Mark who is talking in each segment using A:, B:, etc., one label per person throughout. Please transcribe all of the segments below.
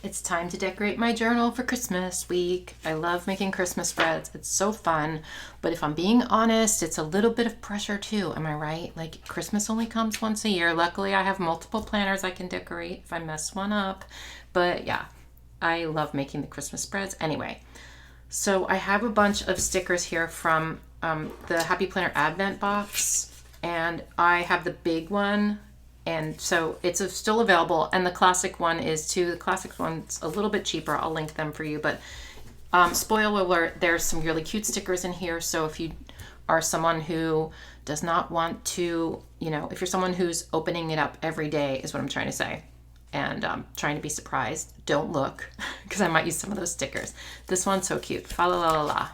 A: It's time to decorate my journal for Christmas week. I love making Christmas spreads. It's so fun. But if I'm being honest, it's a little bit of pressure too. Am I right? Like Christmas only comes once a year. Luckily, I have multiple planners I can decorate if I mess one up. But yeah, I love making the Christmas spreads. Anyway, so I have a bunch of stickers here from the Happy Planner Advent box. And I have the big one. And so it's still available, and the classic one is too. The classic one's a little bit cheaper. I'll link them for you, but spoiler alert, there's some really cute stickers in here. So if you are someone who does not want to, if you're someone who's opening it up every day is what I'm trying to say, and trying to be surprised, don't look, because I might use some of those stickers. This one's so cute. Fa la la la la.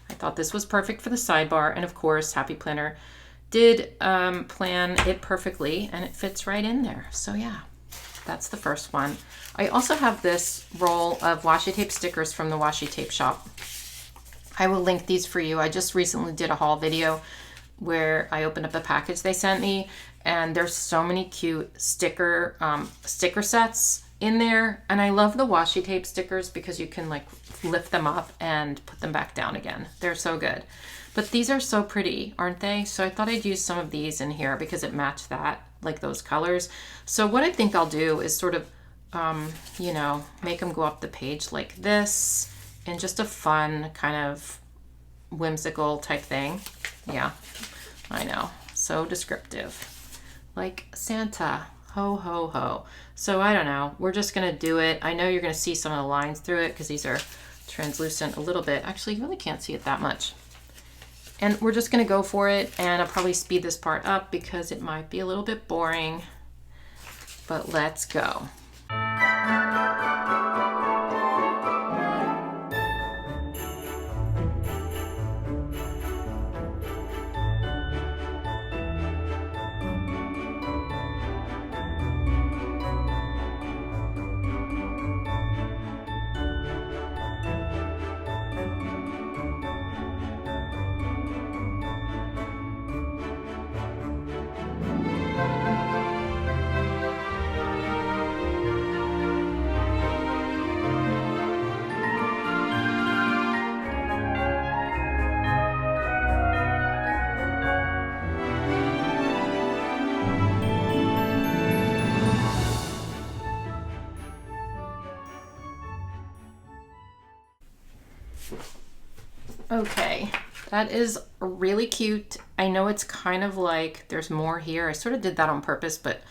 A: I thought this was perfect for the sidebar, and of course, Happy Planner did plan it perfectly, and it fits right in there. So yeah, that's the first one. I also have this roll of washi tape stickers from the washi tape shop. I will link these for you. I just recently did a haul video where I opened up a package they sent me, and there's so many cute sticker sets in there. And I love the washi tape stickers because you can like lift them up and put them back down again. They're so good. But these are so pretty, aren't they? So I thought I'd use some of these in here because it matched that, like those colors. So what I think I'll do is sort of, make them go up the page like this in just a fun kind of whimsical type thing. Yeah, I know, so descriptive. Like Santa, ho, ho, ho. So I don't know, we're just gonna do it. I know you're gonna see some of the lines through it because these are translucent a little bit. Actually, you really can't see it that much. And we're just going to go for it, and I'll probably speed this part up because it might be a little bit boring, but let's go. Okay, that is really cute. I know it's kind of like there's more here. I sort of did that on purpose, but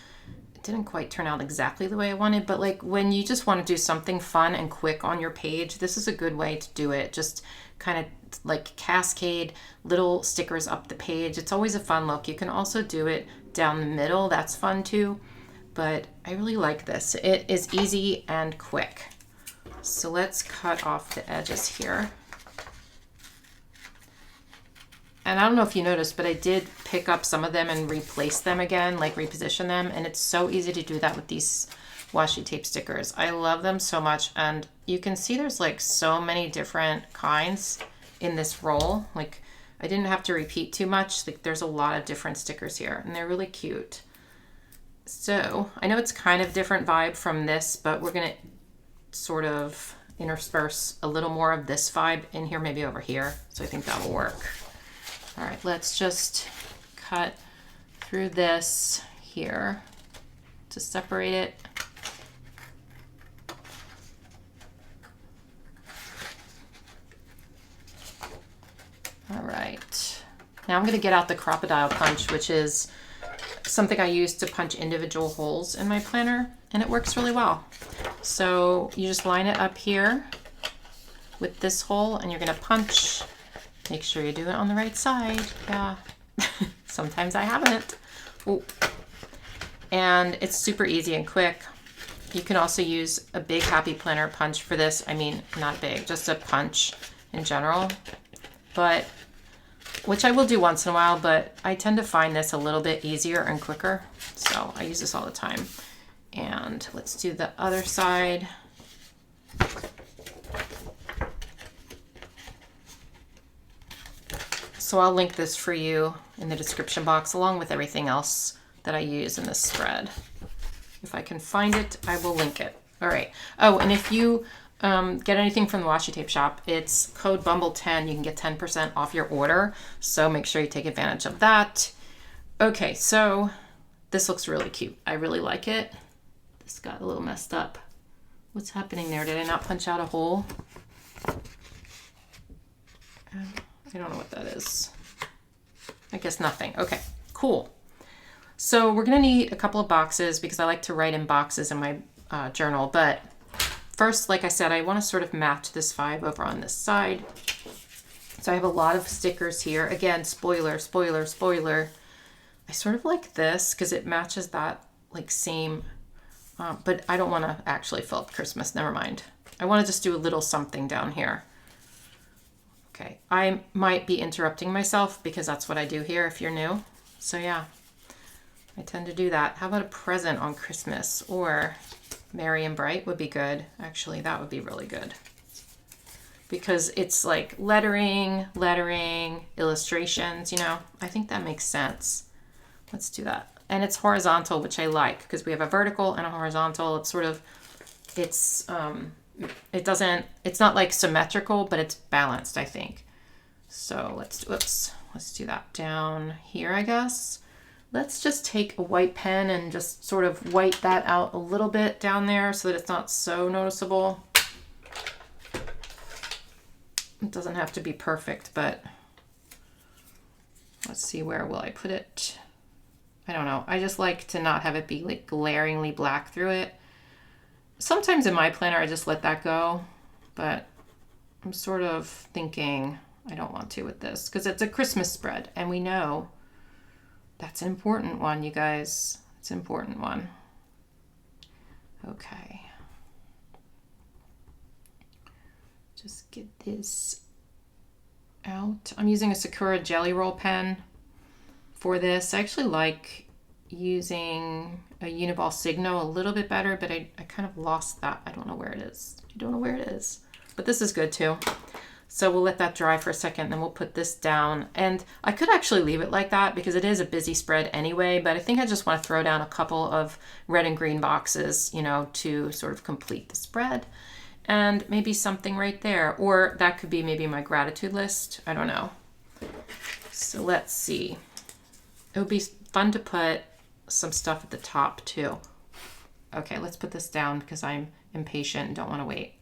A: it didn't quite turn out exactly the way I wanted. But like when you just want to do something fun and quick on your page, this is a good way to do it. Just kind of like cascade little stickers up the page. It's always a fun look. You can also do it down the middle. That's fun too. But I really like this. It is easy and quick. So let's cut off the edges here. And I don't know if you noticed, but I did pick up some of them and replace them again, like reposition them. And it's so easy to do that with these washi tape stickers. I love them so much. And you can see there's like so many different kinds in this roll. Like I didn't have to repeat too much. Like there's a lot of different stickers here, and they're really cute. So I know it's kind of different vibe from this, but we're gonna sort of intersperse a little more of this vibe in here, maybe over here. So I think that will work. All right, let's just cut through this here to separate it. All right, now I'm gonna get out the crocodile punch, which is something I use to punch individual holes in my planner, and it works really well. So you just line it up here with this hole, and you're gonna punch. Make sure you do it on the right side. Yeah, sometimes I haven't. Ooh. And it's super easy and quick. You can also use a big Happy Planner punch for this. I mean, not big, just a punch in general. But, which I will do once in a while, but I tend to find this a little bit easier and quicker. So I use this all the time. And let's do the other side. So I'll link this for you in the description box along with everything else that I use in this spread. If I can find it, I will link it. All right. Oh, and if you get anything from the washi tape shop, it's code Bumble10. You can get 10% off your order. So make sure you take advantage of that. Okay, so this looks really cute. I really like it. This got a little messed up. What's happening there? Did I not punch out a hole? I don't know what that is. I guess nothing. Okay, cool. So we're going to need a couple of boxes because I like to write in boxes in my journal. But first, like I said, I want to sort of match this 5 over on this side. So I have a lot of stickers here. Again, spoiler, spoiler, spoiler. I sort of like this because it matches that like same, but I don't want to actually fill up Christmas. Never mind. I want to just do a little something down here. Okay, I might be interrupting myself because that's what I do here if you're new. So yeah, I tend to do that. How about a present on Christmas? Or Merry and Bright would be good. Actually, that would be really good. Because it's like lettering, illustrations, you know. I think that makes sense. Let's do that. And it's horizontal, which I like because we have a vertical and a horizontal. It's sort of, it's not like symmetrical, but it's balanced, I think. So let's do that down here, I guess. Let's just take a white pen and just sort of white that out a little bit down there so that it's not so noticeable. It doesn't have to be perfect, but let's see, where will I put it? I don't know. I just like to not have it be like glaringly black through it. Sometimes in my planner, I just let that go, but I'm sort of thinking I don't want to with this because it's a Christmas spread and we know that's an important one, you guys. It's an important one. Okay. Just get this out. I'm using a Sakura Jelly Roll pen for this. I actually like using a Uniball Signo a little bit better, but I kind of lost that. I don't know where it is. I don't know where it is. But this is good too. So we'll let that dry for a second, then we'll put this down. And I could actually leave it like that because it is a busy spread anyway, but I think I just want to throw down a couple of red and green boxes, you know, to sort of complete the spread. And maybe something right there. Or that could be maybe my gratitude list. I don't know. So let's see. It would be fun to put some stuff at the top too. Okay, let's put this down because I'm impatient and don't want to wait.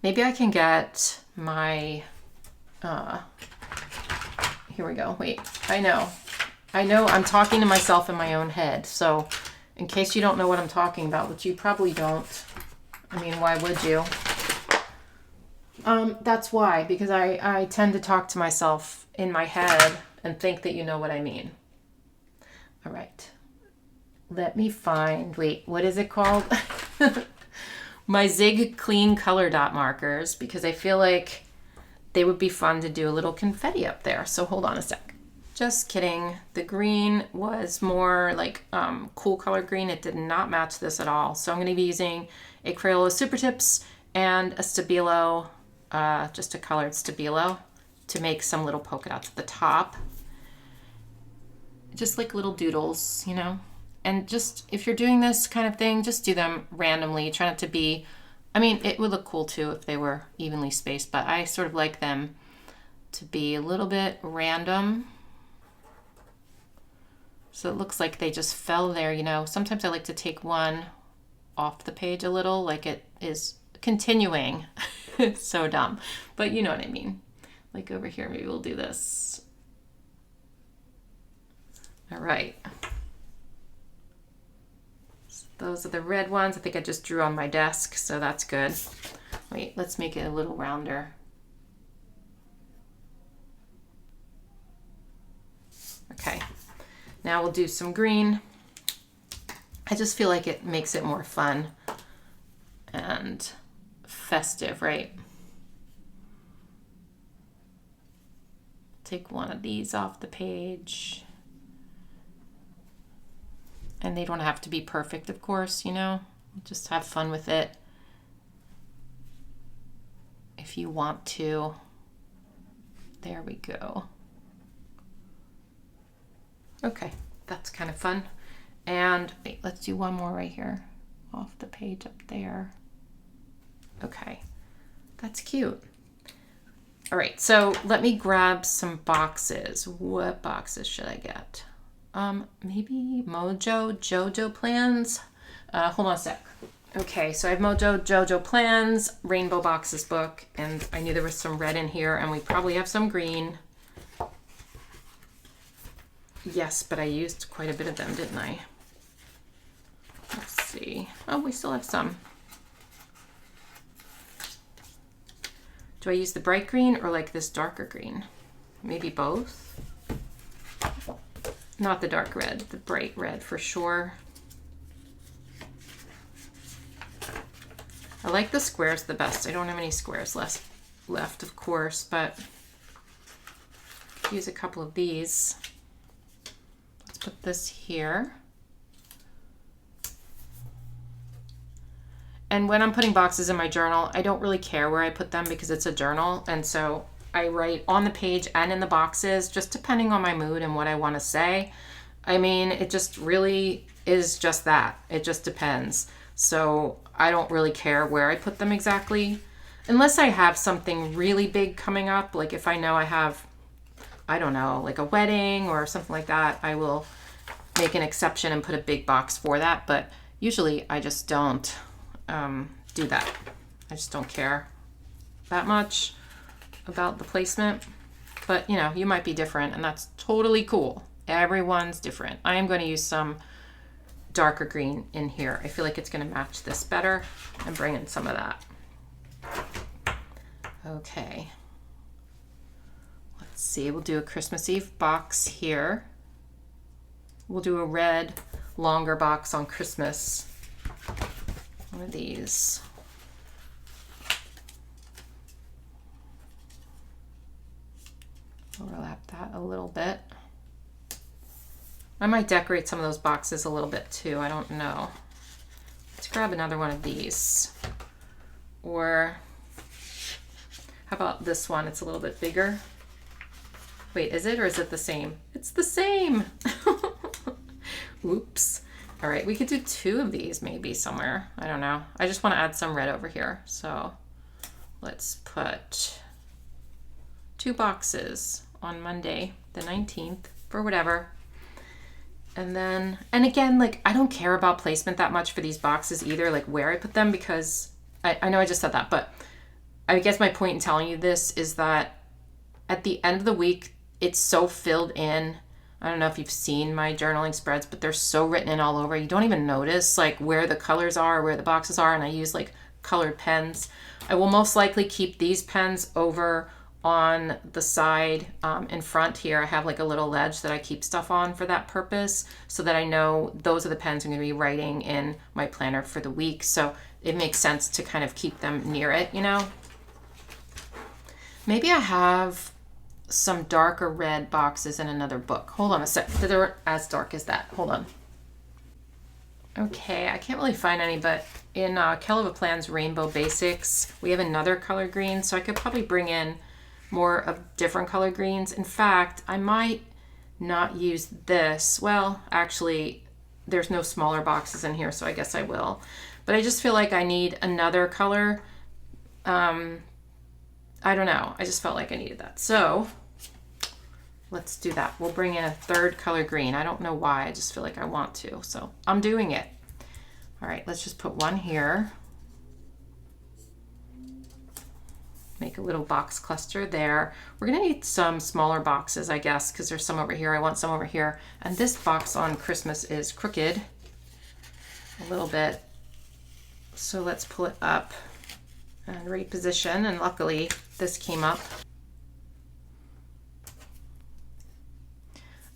A: Maybe I can get my, here we go. Wait, I know I'm talking to myself in my own head. So in case you don't know what I'm talking about, which you probably don't, I mean, why would you? That's why, because I tend to talk to myself in my head and think that you know what I mean. All right. Let me find, wait, what is it called? My Zig Clean Color Dot markers, because I feel like they would be fun to do a little confetti up there. So hold on a sec. Just kidding. The green was more like cool color green. It did not match this at all. So I'm going to be using a Crayola Super Tips and a Stabilo, just a colored Stabilo, to make some little polka dots at the top. Just like little doodles, you know. And just, if you're doing this kind of thing, just do them randomly. Try not to be, I mean, it would look cool too if they were evenly spaced, but I sort of like them to be a little bit random. So it looks like they just fell there, you know. Sometimes I like to take one off the page a little, like it is continuing. It's so dumb, but you know what I mean. Like over here, maybe we'll do this. All right. Those are the red ones. I think I just drew on my desk, so that's good. Wait, let's make it a little rounder. Okay, now we'll do some green. I just feel like it makes it more fun and festive, right? Take one of these off the page. And they don't have to be perfect, of course, you know. Just have fun with it if you want to. There we go. Okay, that's kind of fun. And wait, let's do one more right here off the page up there. Okay, that's cute. All right, so let me grab some boxes. What boxes should I get? Maybe Jojo Plans. Hold on a sec. Okay, so I have Jojo Plans, Rainbow Boxes book, and I knew there was some red in here, and we probably have some green. Yes, but I used quite a bit of them, didn't I? Let's see. Oh, we still have some. Do I use the bright green or like this darker green? Maybe both. Not the dark red, the bright red for sure. I like the squares the best. I don't have any squares left, of course, but use a couple of these. Let's put this here. And when I'm putting boxes in my journal, I don't really care where I put them because it's a journal. And so I write on the page and in the boxes, just depending on my mood and what I want to say. I mean, it just really is just that. It just depends. So I don't really care where I put them exactly. Unless I have something really big coming up, like if I know I have, I don't know, like a wedding or something like that, I will make an exception and put a big box for that. But usually I just don't do that. I just don't care that much about the placement. But you know, you might be different, and that's totally cool. Everyone's different. I am going to use some darker green in here. I feel like it's going to match this better and bring in some of that. Okay. Let's see. We'll do a Christmas Eve box here. We'll do a red, longer box on Christmas. One of these. Overlap that a little bit. I might decorate some of those boxes a little bit too. I don't know. Let's grab another one of these. Or how about this one? It's a little bit bigger. Wait, is it or is it the same? It's the same. Oops. All right, we could do two of these maybe somewhere. I don't know. I just want to add some red over here. So let's put 2 boxes on Monday, the 19th, for whatever. And then, and again, like, I don't care about placement that much for these boxes either, like where I put them, because I know I just said that, but I guess my point in telling you this is that at the end of the week, it's so filled in. I don't know if you've seen my journaling spreads, but they're so written in all over. You don't even notice like where the colors are, where the boxes are, and I use like colored pens. I will most likely keep these pens over on the side in front here. I have like a little ledge that I keep stuff on for that purpose, so that I know those are the pens I'm going to be writing in my planner for the week. So it makes sense to kind of keep them near it, you know. Maybe I have some darker red boxes in another book. Hold on a sec. They're as dark as that. Hold on. Okay, I can't really find any, but in Kellofaplan's Rainbow Basics, we have another color green, so I could probably bring in more of different color greens. In fact, I might not use this. Well, actually, there's no smaller boxes in here, so I guess I will. But I just feel like I need another color. I don't know. I just felt like I needed that. So let's do that. We'll bring in a third color green. I don't know why. I just feel like I want to. So I'm doing it. All right, let's just put one here. Make a little box cluster there. We're gonna need some smaller boxes, I guess, because there's some over here. I want some over here. And this box on Christmas is crooked a little bit. So let's pull it up and reposition. And luckily this came up.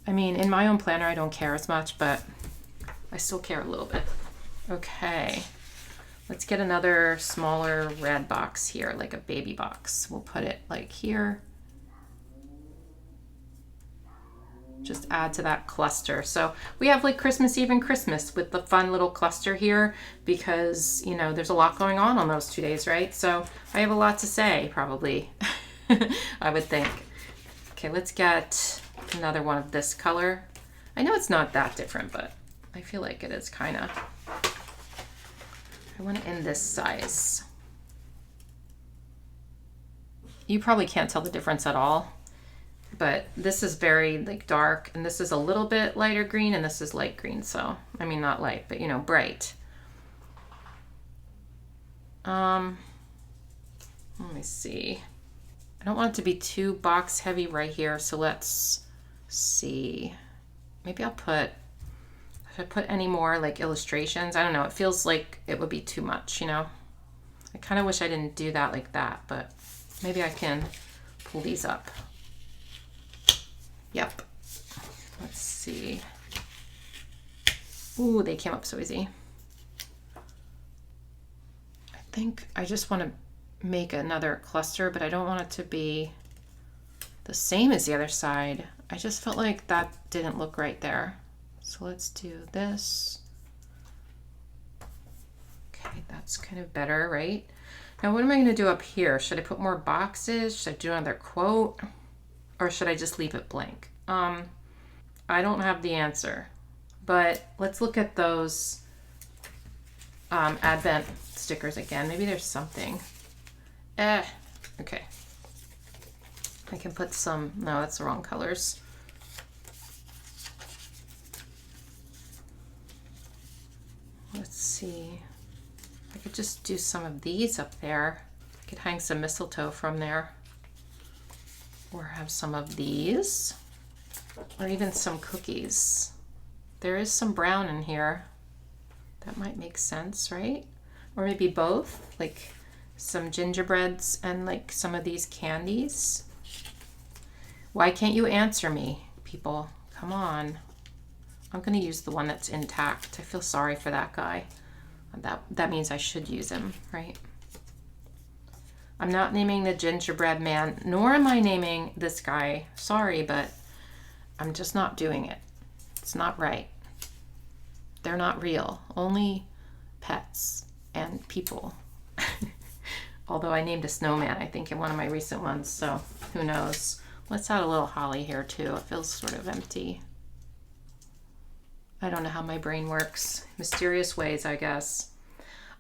A: I mean, in my own planner, I don't care as much, but I still care a little bit. Okay. Let's get another smaller red box here, like a baby box. We'll put it like here. Just add to that cluster. So we have like Christmas Eve and Christmas with the fun little cluster here because, you know, there's a lot going on those 2 days, right? So I have a lot to say, probably, I would think. Okay, let's get another one of this color. I know it's not that different, but I feel like it is kind of. I want it in this size. You probably can't tell the difference at all, but this is very like dark, and this is a little bit lighter green, and this is light green. So, I mean, not light, but you know, bright. Let me see. I don't want it to be too box heavy right here, so let's see. Maybe I'll put, should I put any more like illustrations? I don't know. It feels like it would be too much, you know? I kind of wish I didn't do that like that, but maybe I can pull these up. Yep. Let's see. Ooh, they came up so easy. I think I just want to make another cluster, but I don't want it to be the same as the other side. I just felt like that didn't look right there. So let's do this. Okay, that's kind of better, right? Now what am I going to do up here? Should I put more boxes? Should I do another quote? Or should I just leave it blank? I don't have the answer, but let's look at those Advent stickers again. Maybe there's something. Okay. I can put some, no, that's the wrong colors. Let's see. I could just do some of these up there. I could hang some mistletoe from there. Or have some of these. Or even some cookies. There is some brown in here. That might make sense, right? Or maybe both, like some gingerbreads and like some of these candies. Why can't you answer me, people? Come on. I'm gonna use the one that's intact. I feel sorry for that guy. That means I should use him, right? I'm not naming the gingerbread man, nor am I naming this guy. Sorry, but I'm just not doing it. It's not right. They're not real. Only pets and people. Although I named a snowman, I think, in one of my recent ones, so who knows. Let's add a little holly here too. It feels sort of empty. I don't know how my brain works. Mysterious ways, I guess.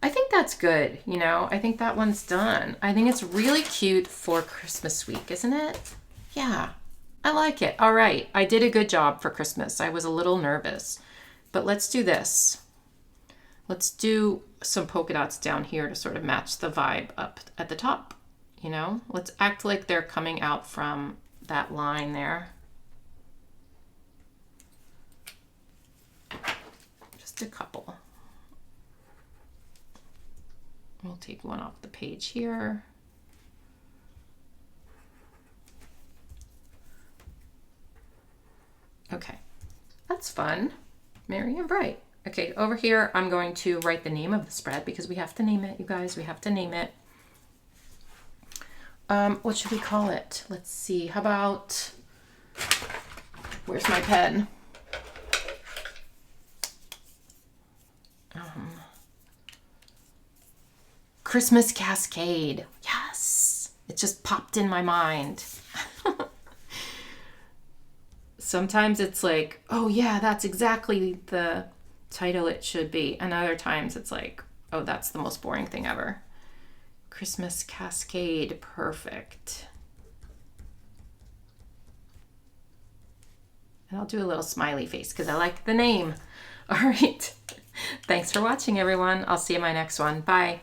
A: I think that's good, you know? I think that one's done. I think it's really cute for Christmas week, isn't it? Yeah, I like it. All right, I did a good job for Christmas. I was a little nervous, but let's do this. Let's do some polka dots down here to sort of match the vibe up at the top, you know? Let's act like they're coming out from that line there. Just a couple. We'll take one off the page here. Okay, that's fun. Merry and bright. Okay, over here, I'm going to write the name of the spread because we have to name it, you guys. We have to name it. What should we call it? Let's see. How about, where's my pen? Christmas Cascade. Yes, it just popped in my mind. Sometimes it's like, oh yeah, that's exactly the title it should be. And other times it's like, oh, that's the most boring thing ever. Christmas Cascade, perfect. And I'll do a little smiley face because I like the name. All right. Thanks for watching, everyone. I'll see you in my next one. Bye.